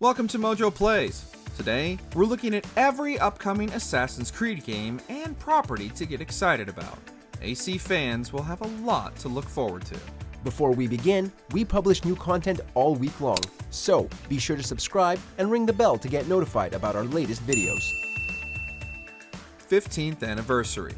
Welcome to MojoPlays. Today, we're looking at every upcoming Assassin's Creed game and property to get excited about. AC fans will have a lot to look forward to. Before we begin, we publish new content all week long, so be sure to subscribe and ring the bell to get notified about our latest videos. 15th Anniversary.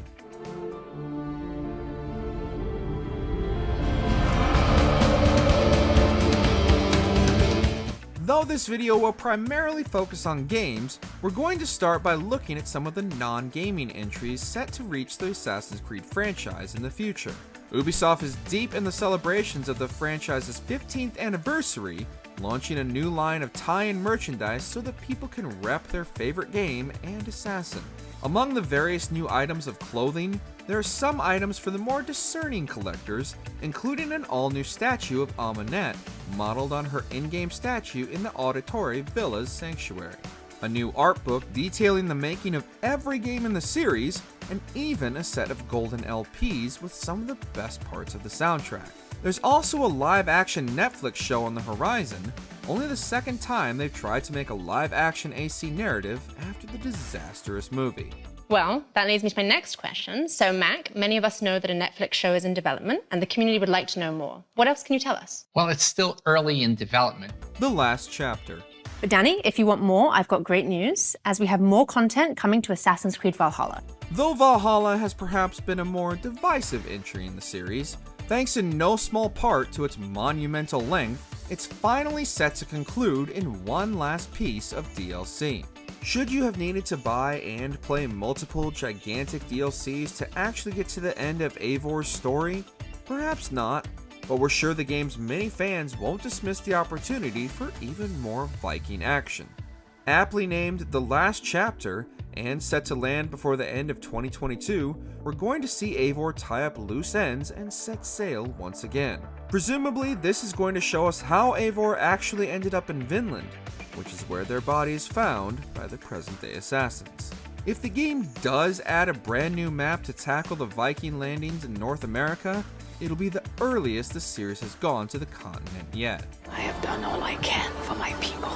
Though this video will primarily focus on games, we're going to start by looking at some of the non-gaming entries set to reach the Assassin's Creed franchise in the future. Ubisoft is deep in the celebrations of the franchise's 15th anniversary, launching a new line of tie-in merchandise so that people can rep their favorite game and assassin. Among the various new items of clothing, there are some items for the more discerning collectors, including an all-new statue of Amunet, modeled on her in-game statue in the Auditory Villa's Sanctuary. A new art book detailing the making of every game in the series, and even a set of golden LPs with some of the best parts of the soundtrack. There's also a live-action Netflix show on the horizon, only the second time they've tried to make a live-action AC narrative after the disastrous movie. Well, that leads me to my next question. So, Mac, many of us know that a Netflix show is in development, and the community would like to know more. What else can you tell us? Well, it's still early in development. The last chapter. But Danny, if you want more, I've got great news, as we have more content coming to Assassin's Creed Valhalla. Though Valhalla has perhaps been a more divisive entry in the series, thanks in no small part to its monumental length, it's finally set to conclude in one last piece of DLC. Should you have needed to buy and play multiple gigantic DLCs to actually get to the end of Eivor's story? Perhaps not, but we're sure the game's many fans won't dismiss the opportunity for even more Viking action. Aptly named The Last Chapter, and set to land before the end of 2022, we're going to see Eivor tie up loose ends and set sail once again. Presumably, this is going to show us how Eivor actually ended up in Vinland, which is where their body is found by the present-day assassins. If the game does add a brand new map to tackle the Viking landings in North America, it'll be the earliest the series has gone to the continent yet. I have done all I can for my people.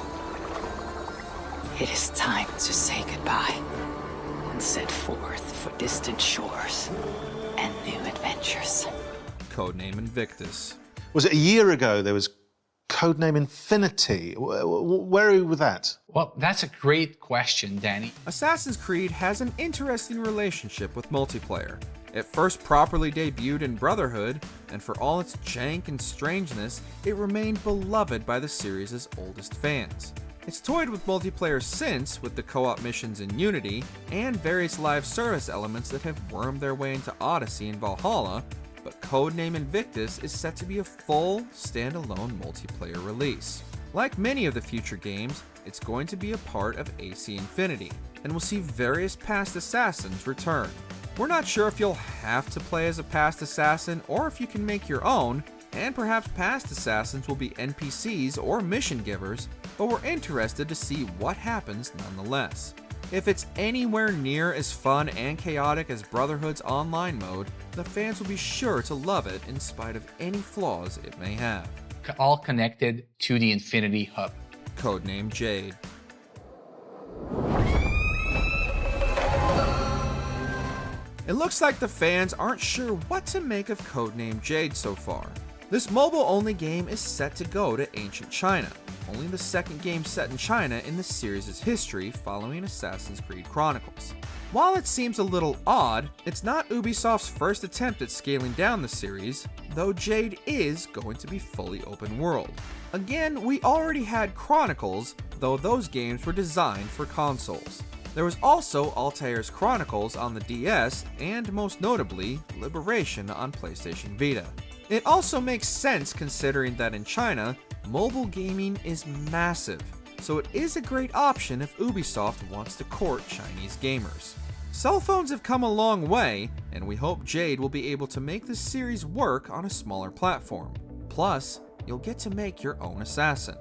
It is time to say goodbye and set forth for distant shores and new adventures. Codename Invictus. Was it a year ago there was Codename Infinity? Where are we with that? Well, that's a great question, Danny. Assassin's Creed has an interesting relationship with multiplayer. It first properly debuted in Brotherhood, and for all its jank and strangeness, it remained beloved by the series' oldest fans. It's toyed with multiplayer since, with the co-op missions in Unity, and various live service elements that have wormed their way into Odyssey and Valhalla, but Codename Invictus is set to be a full, standalone multiplayer release. Like many of the future games, it's going to be a part of AC Infinity, and we'll see various past assassins return. We're not sure if you'll have to play as a past assassin or if you can make your own, and perhaps past assassins will be NPCs or mission givers, but we're interested to see what happens nonetheless. If it's anywhere near as fun and chaotic as Brotherhood's online mode, the fans will be sure to love it in spite of any flaws it may have. All connected to the Infinity Hub. Codename Jade. It looks like the fans aren't sure what to make of Codename Jade so far. This mobile-only game is set to go to ancient China, only the second game set in China in the series' history following Assassin's Creed Chronicles. While it seems a little odd, it's not Ubisoft's first attempt at scaling down the series, though Jade is going to be fully open world. Again, we already had Chronicles, though those games were designed for consoles. There was also Altair's Chronicles on the DS, and most notably, Liberation on PlayStation Vita. It also makes sense considering that in China, mobile gaming is massive, so it is a great option if Ubisoft wants to court Chinese gamers. Cell phones have come a long way, and we hope Jade will be able to make this series work on a smaller platform. Plus, you'll get to make your own assassin.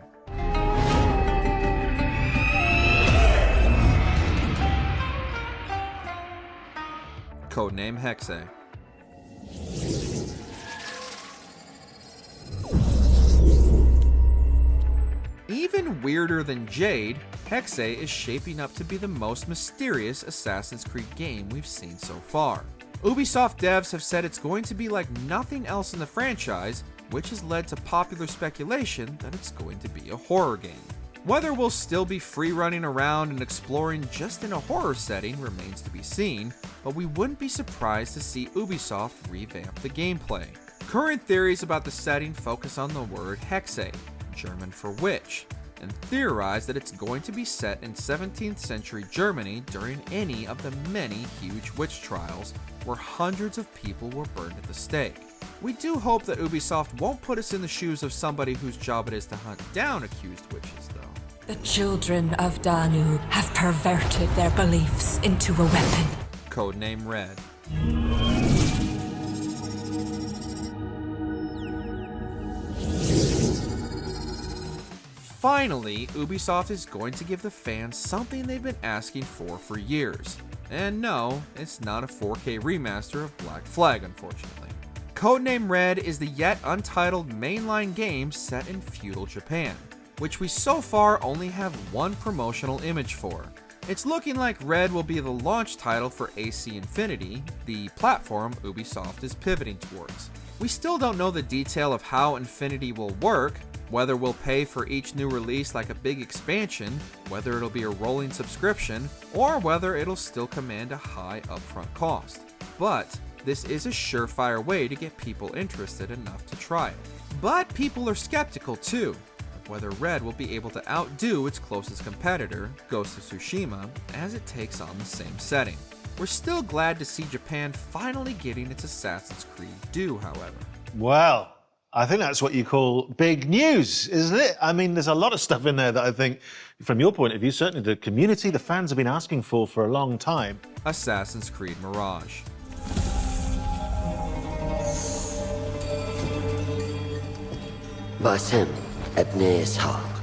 Codename Hexe. Even weirder than Jade, Hexe is shaping up to be the most mysterious Assassin's Creed game we've seen so far. Ubisoft devs have said it's going to be like nothing else in the franchise, which has led to popular speculation that it's going to be a horror game. Whether we'll still be free running around and exploring just in a horror setting remains to be seen, but we wouldn't be surprised to see Ubisoft revamp the gameplay. Current theories about the setting focus on the word Hexe, German for witch, and theorize that it's going to be set in 17th century Germany during any of the many huge witch trials where hundreds of people were burned at the stake. We do hope that Ubisoft won't put us in the shoes of somebody whose job it is to hunt down accused witches, though. The children of Danu have perverted their beliefs into a weapon. Codename Red. Finally, Ubisoft is going to give the fans something they've been asking for years. And no, it's not a 4K remaster of Black Flag, unfortunately. Codename Red is the yet untitled mainline game set in feudal Japan, which we so far only have one promotional image for. It's looking like Red will be the launch title for AC Infinity, the platform Ubisoft is pivoting towards. We still don't know the detail of how Infinity will work, whether we'll pay for each new release like a big expansion, whether it'll be a rolling subscription, or whether it'll still command a high upfront cost. But this is a surefire way to get people interested enough to try it. But people are skeptical too, of whether Red will be able to outdo its closest competitor, Ghost of Tsushima, as it takes on the same setting. We're still glad to see Japan finally getting its Assassin's Creed due, however. Well, I think that's what you call big news, isn't it? I mean, there's a lot of stuff in there that I think, from your point of view, certainly the community, the fans have been asking for a long time. Assassin's Creed Mirage. Basem Ebnes Haq.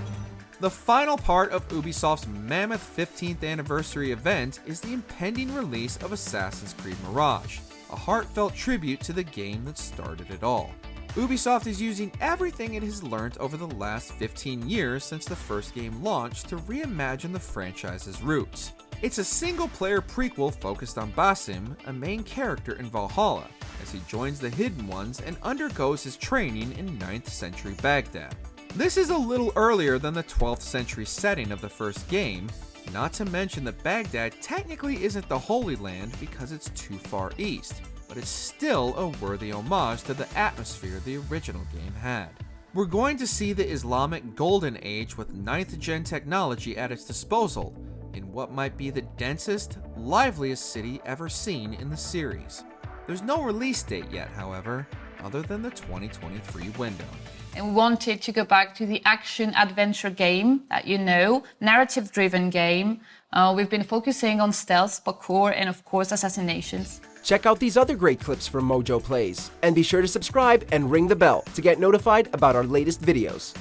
The final part of Ubisoft's mammoth 15th anniversary event is the impending release of Assassin's Creed Mirage, a heartfelt tribute to the game that started it all. Ubisoft is using everything it has learned over the last 15 years since the first game launched to reimagine the franchise's roots. It's a single-player prequel focused on Basim, a main character in Valhalla, as he joins the Hidden Ones and undergoes his training in 9th century Baghdad. This is a little earlier than the 12th century setting of the first game, not to mention that Baghdad technically isn't the Holy Land because it's too far east, but it's still a worthy homage to the atmosphere the original game had. We're going to see the Islamic Golden Age with 9th gen technology at its disposal, in what might be the densest, liveliest city ever seen in the series. There's no release date yet, however, other than the 2023 window. And we wanted to go back to the action-adventure game that you know, narrative-driven game. We've been focusing on stealth, parkour, and of course, assassinations. Check out these other great clips from MojoPlays, and be sure to subscribe and ring the bell to get notified about our latest videos.